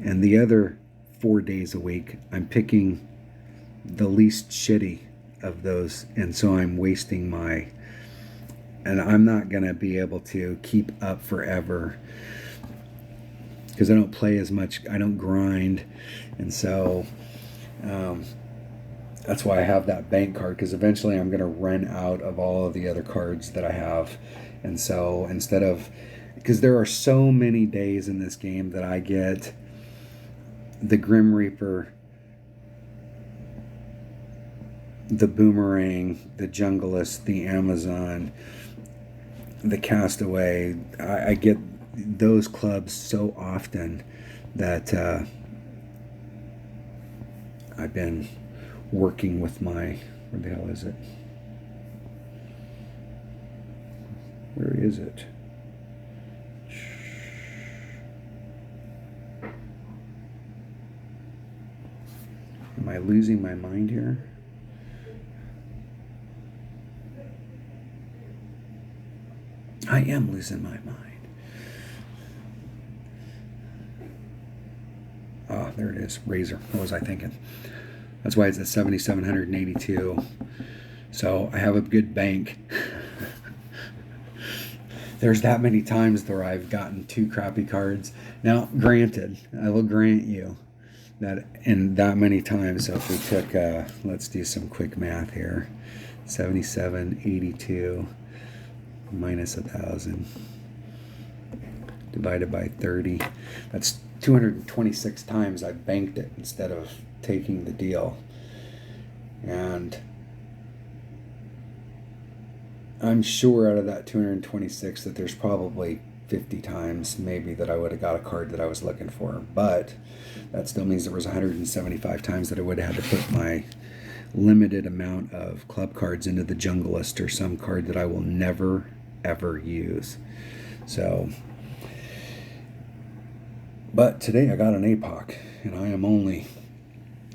A: And the other 4 days a week, I'm picking the least shitty of those. And so I'm wasting my... And I'm not going to be able to keep up forever because I don't play as much. I don't grind. And so that's why I have that bank card, because eventually I'm going to run out of all of the other cards that I have. And so instead of... Because there are so many days in this game that I get the Grim Reaper, the Boomerang, the Junglist, the Amazon, the Castaway. I get those clubs so often that I've been working with my... Where the hell is it? Where is it? Am I losing my mind here? I am losing my mind. Ah, there it is. Razor. What was I thinking? That's why it's at 7,782. So I have a good bank. There's that many times where I've gotten 2 crappy cards. Now, granted, I will grant you that in that many times. So if we took, let's do some quick math here. 7782 minus 1,000 divided by 30. That's 226 times I banked it instead of taking the deal. And I'm sure out of that 226 that there's probably 50 times maybe that I would have got a card that I was looking for. But that still means there was 175 times that I would have had to put my limited amount of club cards into the Junglist or some card that I will never ever use. So, but today I got an APOC and I am only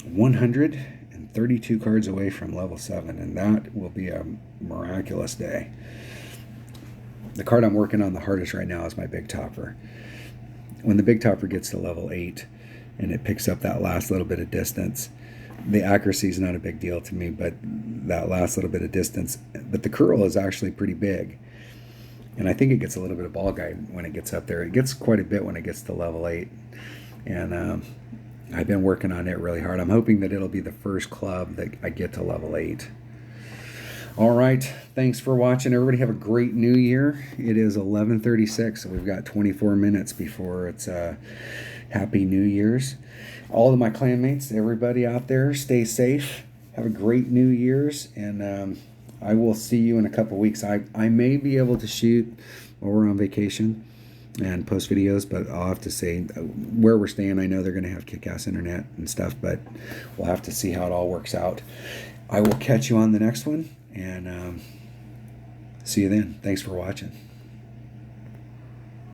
A: 132 cards away from level 7, and that will be a miraculous day. The card I'm working on the hardest right now is my Big Topper. When the Big Topper gets to level 8 and it picks up that last little bit of distance, the accuracy is not a big deal to me, but that last little bit of distance, but the curl is actually pretty big. And I think it gets a little bit of ball guide when it gets up there. It gets quite a bit when it gets to level 8. And I've been working on it really hard. I'm hoping that it'll be the first club that I get to level 8. All right. Thanks for watching. Everybody have a great new year. It is 11:36, so we've got 24 minutes before it's Happy New Year's. All of my clanmates, everybody out there, stay safe. Have a great New Year's, and I will see you in a couple weeks. I may be able to shoot while we're on vacation and post videos, but I'll have to say where we're staying. I know they're going to have kick-ass internet and stuff, but we'll have to see how it all works out. I will catch you on the next one, and see you then. Thanks for watching.